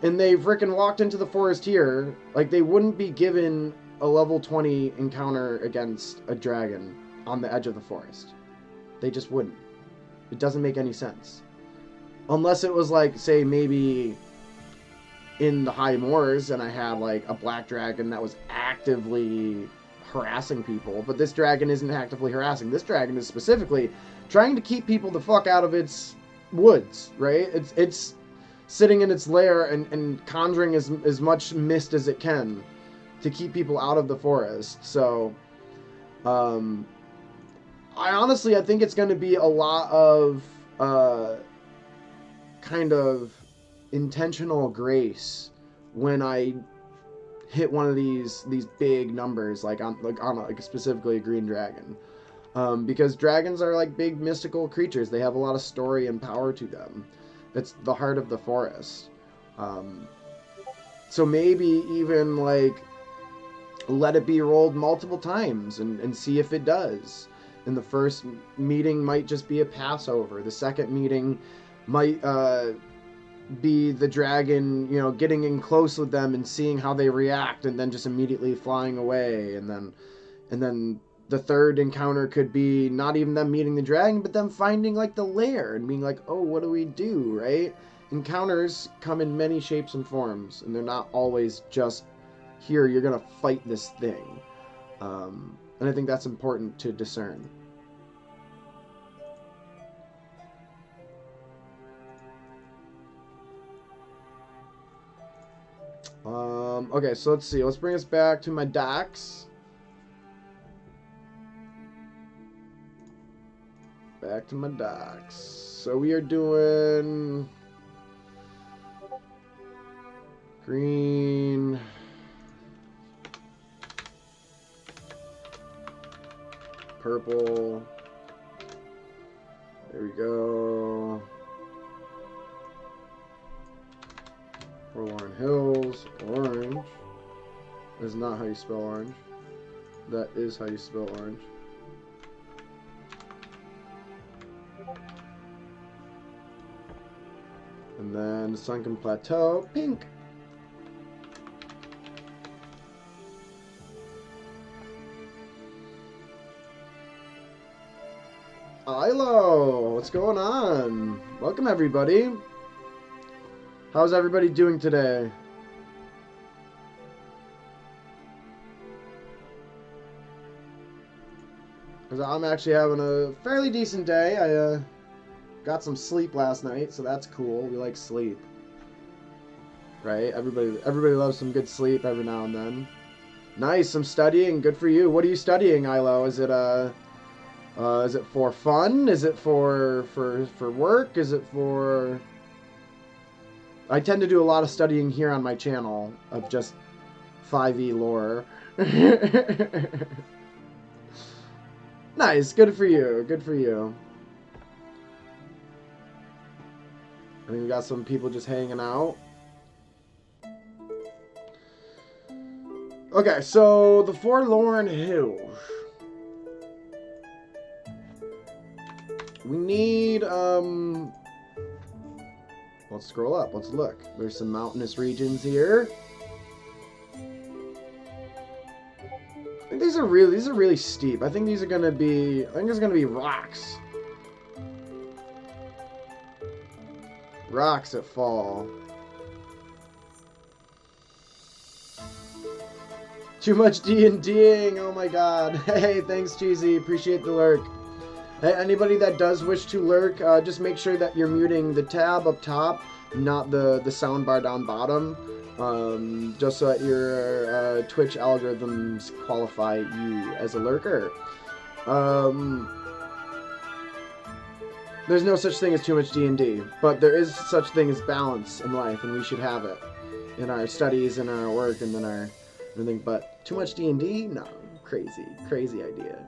and they frickin' walked into the forest here, like, they wouldn't be given a level 20 encounter against a dragon on the edge of the forest. They just wouldn't. It doesn't make any sense. Unless it was, like, say, maybe in the High Moors, and I had, like, a black dragon that was actively harassing people, but this dragon isn't actively harassing. This dragon is specifically trying to keep people the fuck out of its woods, right? It's sitting in its lair and conjuring as much mist as it can to keep people out of the forest. So I think it's going to be a lot of kind of intentional grace when I hit one of these big numbers, like specifically a green dragon, because dragons are like big mystical creatures. They have a lot of story and power to them. It's the heart of the forest. So maybe even like let it be rolled multiple times and see if it does. And the first meeting might just be a passover. The second meeting might be the dragon, you know, getting in close with them and seeing how they react, and then just immediately flying away. And then the third encounter could be not even them meeting the dragon, but them finding like the lair and being like, oh, what do we do, right? Encounters come in many shapes and forms, and they're not always just here, you're gonna fight this thing. And I think that's important to discern. Okay, so let's see. Let's bring us back to my docs. Back to my docs. So we are doing green, purple. There we go. Forlorn Hills, orange. That is not how you spell orange. That is how you spell orange. And then Sunken Plateau, pink. Ilo, what's going on? Welcome everybody. How's everybody doing today? Because I'm actually having a fairly decent day. I got some sleep last night, so that's cool. We like sleep. right? Everybody loves some good sleep every now and then. Nice, some studying. Good for you. What are you studying, Ilo? Is it for fun? Is it for work? Is it for... I tend to do a lot of studying here on my channel of just 5e lore. Nice, good for you. Good for you. I think we got some people just hanging out. Okay, so the Forlorn Hills. We need, let's scroll up, let's look. There's some mountainous regions here. I think these are really steep. I think there's gonna be rocks. Rocks that fall. Too much D&Ding, oh my god. Hey, thanks Cheesy, appreciate the lurk. Hey, anybody that does wish to lurk, just make sure that you're muting the tab up top, not the sound bar down bottom, just so that your Twitch algorithms qualify you as a lurker. There's no such thing as too much D&D, but there is such thing as balance in life, and we should have it in our studies, in our work, and in our everything. But too much D&D? No, crazy idea.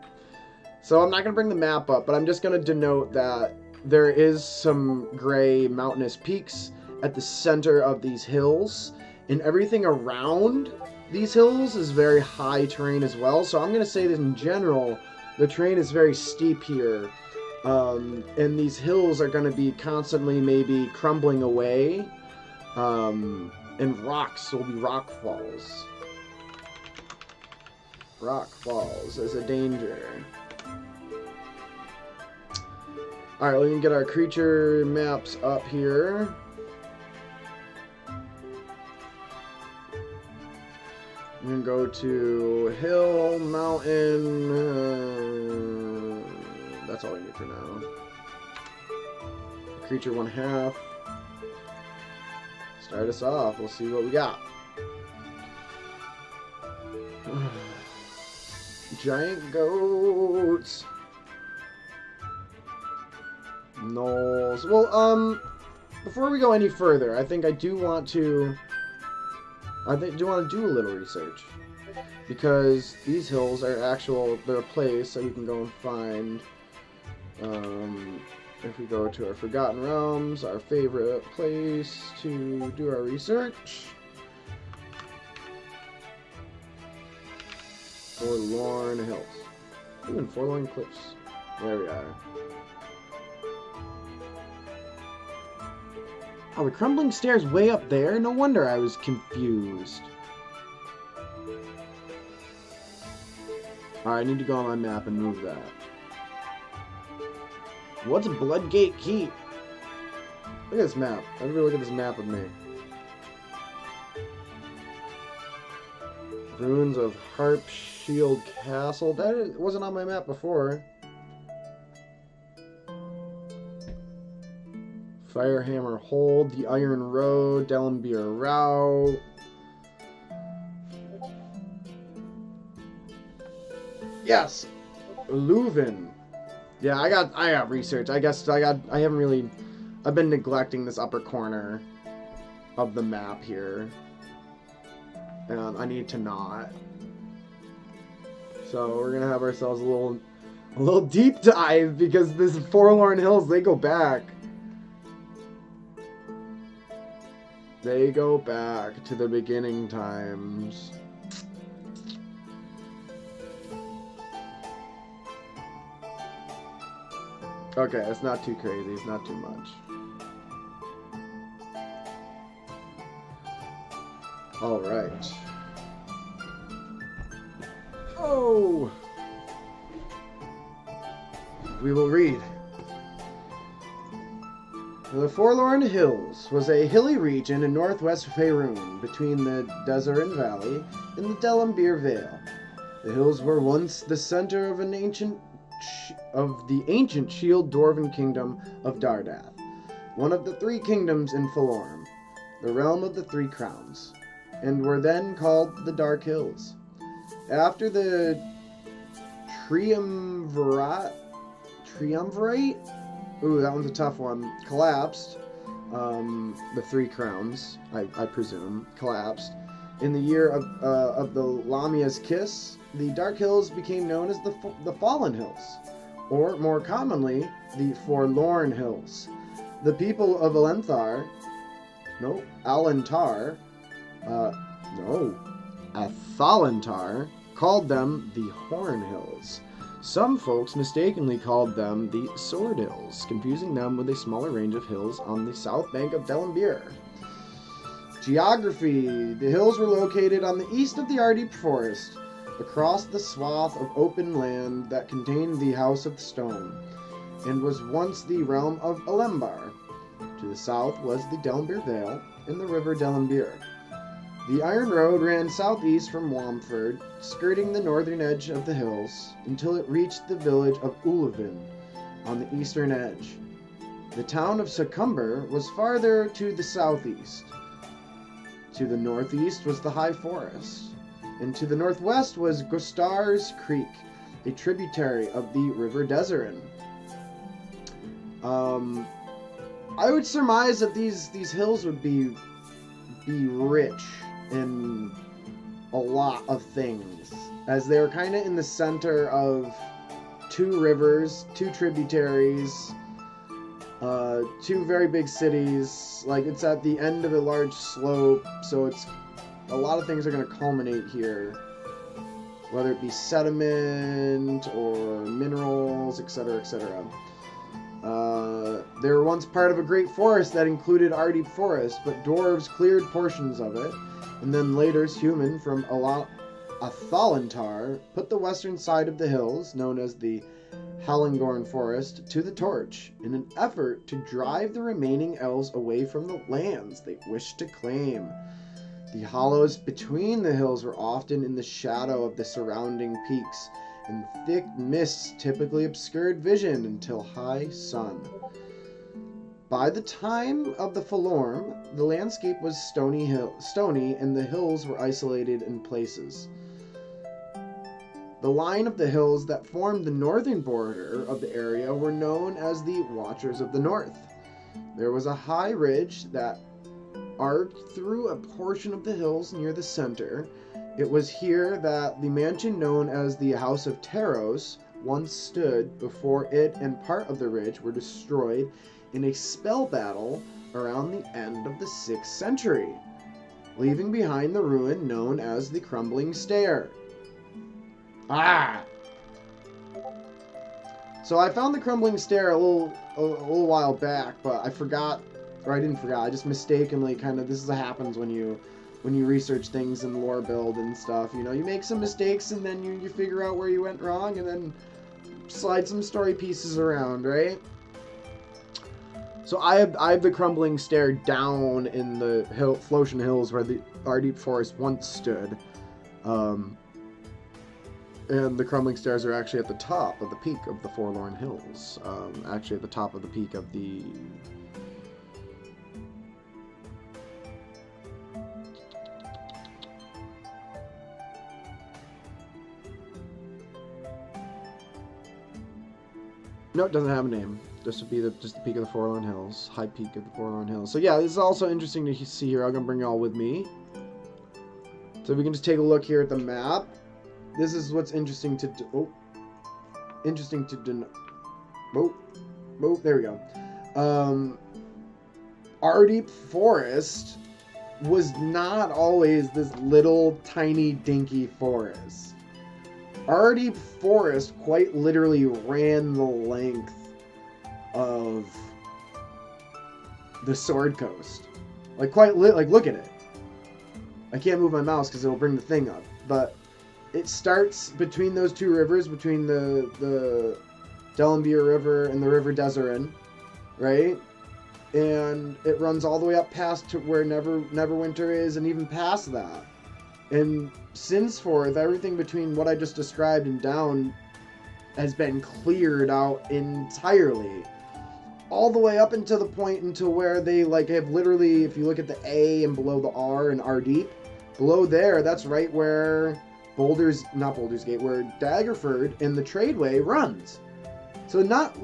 So I'm not going to bring the map up, but I'm just going to denote that there is some gray mountainous peaks at the center of these hills, and everything around these hills is very high terrain as well. So I'm going to say that in general, the terrain is very steep here, and these hills are going to be constantly maybe crumbling away, and rocks will be rock falls. Rock falls as a danger. Alright, we can get our creature maps up here. We can go to hill, mountain. That's all we need for now. Creature 1/2. Start us off. We'll see what we got. Giant goats. No. Well, before we go any further, I think I do want to do a little research, because these hills are they're a place that we can go and find. If we go to our Forgotten Realms, our favorite place to do our research. Forlorn Hills. Even Forlorn Cliffs. There we are. Oh, the crumbling stairs way up there? No wonder I was confused. Alright, I need to go on my map and move that. What's Bloodgate Keep? Look at this map. Everybody look at this map with me. Ruins of Harpshield Castle. That wasn't on my map before. Firehammer Hold, the Iron Road, Dellenbeer Route. Yes, Leuven. Yeah, I got research. I guess I've been neglecting this upper corner of the map here, and I need to not. So we're gonna have ourselves a little deep dive, because this Forlorn Hills, they go back. They go back to the beginning times. Okay, it's not too crazy. It's not too much. All right. Oh! We will read. The Forlorn Hills was a hilly region in northwest Faerun, between the Dezerin Valley and the Dellenbeer Vale. The hills were once the center of the ancient Shield Dwarven Kingdom of Dardath, one of the 3 kingdoms in Falorm. the realm of the Three Crowns, and were then called the Dark Hills. After the triumvirate, ooh, that one's a tough one, collapsed, the Three Crowns, I presume, collapsed, in the year of the Lamia's Kiss, the Dark Hills became known as the Fallen Hills, or more commonly, the Forlorn Hills. The people of Alentar, Athalantar, called them the Horn Hills. Some folks mistakenly called them the Sword Hills, confusing them with a smaller range of hills on the south bank of Delambir. Geography. The hills were located on the east of the Ardeep Forest, across the swath of open land that contained the House of Stone, and was once the realm of Alembar. To the south was the Delambir Vale and the river Delambir. The Iron Road ran southeast from Wamford, skirting the northern edge of the hills, until it reached the village of Ullavin on the eastern edge. The town of Succumber was farther to the southeast. To the northeast was the High Forest, and to the northwest was Gostar's Creek, a tributary of the River Deserin. I would surmise that these hills would be rich in a lot of things, as they're kind of in the center of two rivers, two tributaries, two very big cities. Like, it's at the end of a large slope, so it's a lot of things are going to culminate here, whether it be sediment or minerals, etc., etc. They were once part of a great forest that included Ardeep Forest, but dwarves cleared portions of it, and then later human from Athalantar put the western side of the hills, known as the Hallengorn Forest, to the torch, in an effort to drive the remaining elves away from the lands they wished to claim. The hollows between the hills were often in the shadow of the surrounding peaks, and thick mists typically obscured vision until high sun. By the time of the Forlorn, the landscape was stony, and the hills were isolated in places. The line of the hills that formed the northern border of the area were known as the Watchers of the North. There was a high ridge that arced through a portion of the hills near the center. It was here that the mansion known as the House of Taros once stood before it and part of the ridge were destroyed in a spell battle around the end of the 6th century, leaving behind the ruin known as the Crumbling Stair. So I found the Crumbling Stair a little while back, but I forgot, or I didn't forget, I just mistakenly this is what happens when you research things in lore build and stuff. You know, you make some mistakes and then you figure out where you went wrong and then slide some story pieces around, right? So I have the Crumbling Stair down in the Flotian Hills where the Ardeep Forest once stood. And the Crumbling Stairs are actually at the top of the peak of the Forlorn Hills. Actually at the top of the peak of the... No, it doesn't have a name. This would be just the peak of the Forlorn Hills. High peak of the Forlorn Hills. So yeah, this is also interesting to see here. I'm going to bring you all with me. So we can just take a look here at the map. This is what's interesting to do. Oh. Interesting to do. Oh, there we go. Ardeep Forest was not always this little tiny dinky forest. Ardeep Forest quite literally ran the length of the Sword Coast. Like look at it. I can't move my mouse because it'll bring the thing up, but it starts between those two rivers, between the Delambir River and the River Deserin, right? And it runs all the way up past to where Neverwinter is, and even past that. And since forth, everything between what I just described and down has been cleared out entirely. all the way up until the point until where they like have literally, if you look at the A and below the R and R deep, below there, that's right where not Baldur's Gate, where Daggerford and the Tradeway runs. So not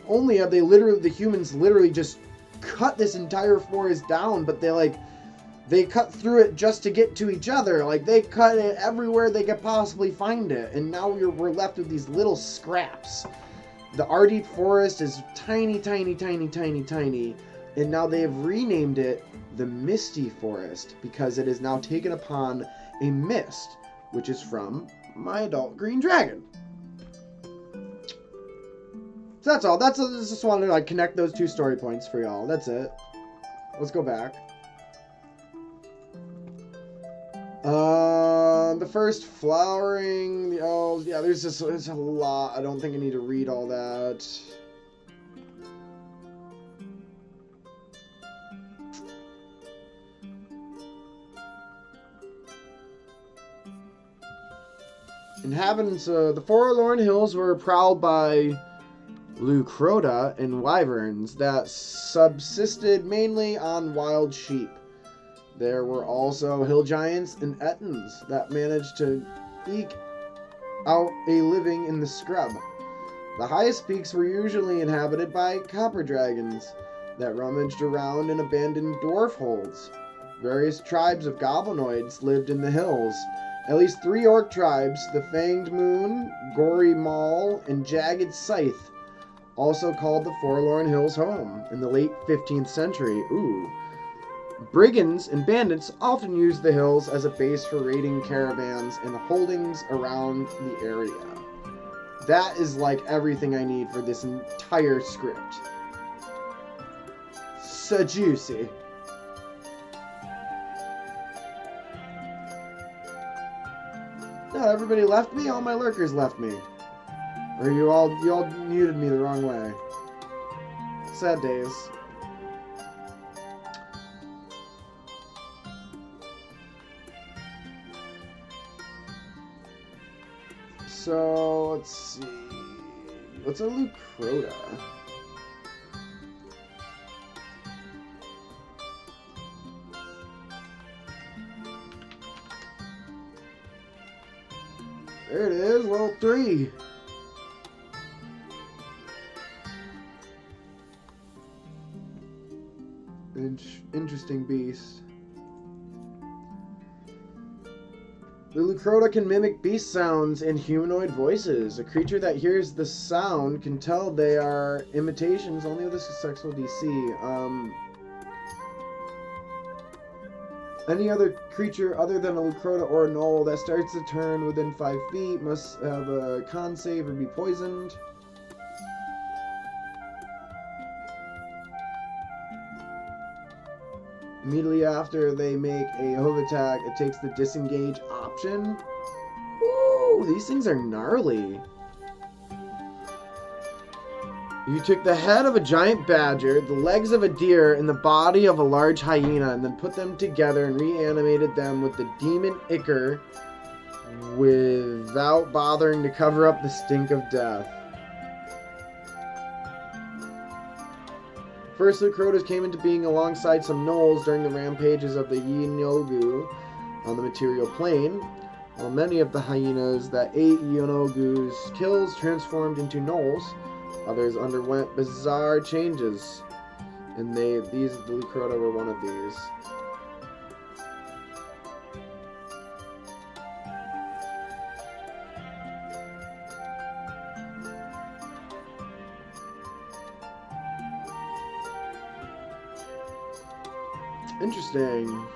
only have the humans literally just cut this entire forest down, but they cut through it just to get to each other. Like, they cut it everywhere they could possibly find it. And now we're left with these little scraps. The Ardeep Forest is tiny, tiny, tiny, tiny, tiny. And now they have renamed it the Misty Forest because it is now taken upon a mist, which is from my adult green dragon. So that's all. I just wanted to connect those two story points for y'all. That's it. Let's go back. The first flowering, the elves. Yeah, there's a lot. I don't think I need to read all that. Inhabitants of the Forlorn Hills were prowled by Lucrota and wyverns that subsisted mainly on wild sheep. There were also hill giants and ettins that managed to eke out a living in the scrub. The highest peaks were usually inhabited by copper dragons that rummaged around in abandoned dwarf holes. Various tribes of goblinoids lived in the hills. At least 3 orc tribes, the Fanged Moon, Gory Maul, and Jagged Scythe, also called the Forlorn Hills home in the late 15th century. Ooh. Brigands and bandits often used the hills as a base for raiding caravans and holdings around the area. That is like everything I need for this entire script. So juicy. No, everybody left me? All my lurkers left me. Or you all muted me the wrong way. Sad days. So, let's see. What's a Lucrota? There it is, level 3. Interesting beast. The Lucrota can mimic beast sounds and humanoid voices. A creature that hears the sound can tell they are imitations only with a successful DC. Any other creature other than a Lucrota or a Gnoll that starts the turn within 5 feet must have a con save or be poisoned. Immediately after they make a hoof attack, it takes the disengage option. Ooh, these things are gnarly. You took the head of a giant badger, the legs of a deer, and the body of a large hyena, and then put them together and reanimated them with the demon ichor without bothering to cover up the stink of death. First, Lucrotas came into being alongside some gnolls during the rampages of the Yinogu on the material plane, while many of the hyenas that ate Yinogu's kills transformed into gnolls. Others underwent bizarre changes, and the Lucrota were one of these. Interesting.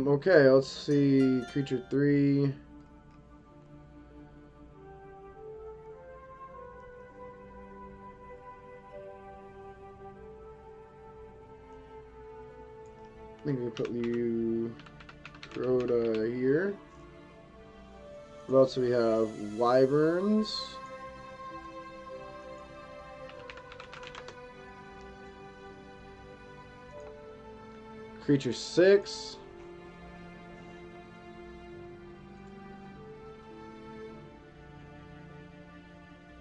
Okay, let's see. Creature 3. I think we'll put you Crota here. What else do we have? Wyverns. Creature 6.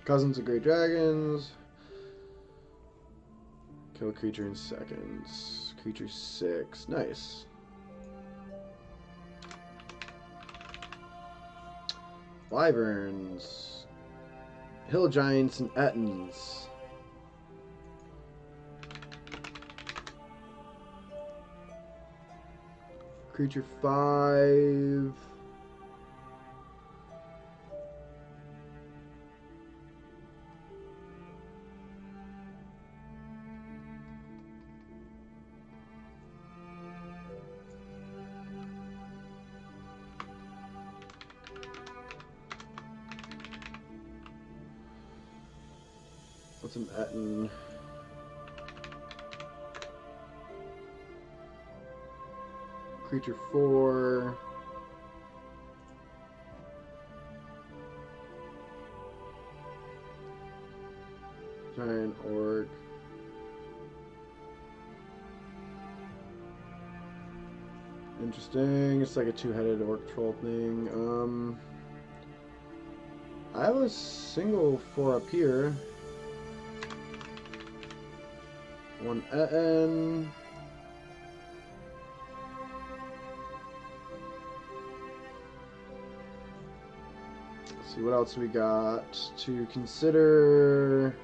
Cousins of Great Dragons. Kill creature in seconds. Creature 6. Nice. Wyverns. Hill Giants and Ettins. Creature 5. What's an Ettin? Creature 4. Giant Orc. Interesting. It's like a two-headed orc troll thing. I have a single 4 up here. One Ettin. Let's see what else we got to consider.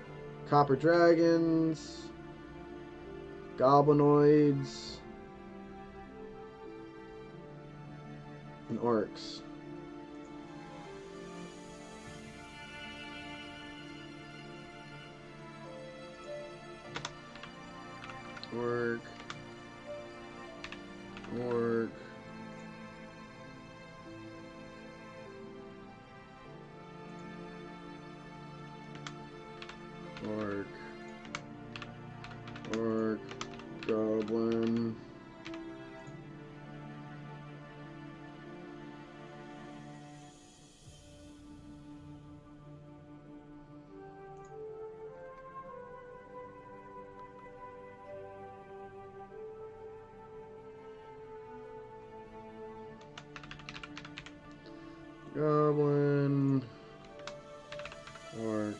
Copper dragons, goblinoids, and orcs. Orc. Orc. Orc. Orc. Goblin. Goblin. Orc.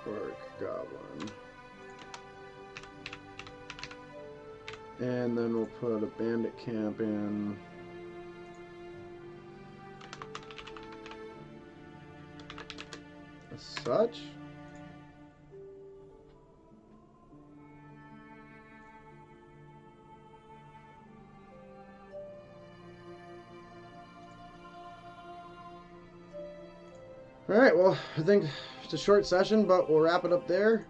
Orc. Goblin. And then we'll put a bandit camp in. As such. Alright, well, I think it's a short session, but we'll wrap it up there.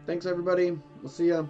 Thanks, everybody. We'll see ya.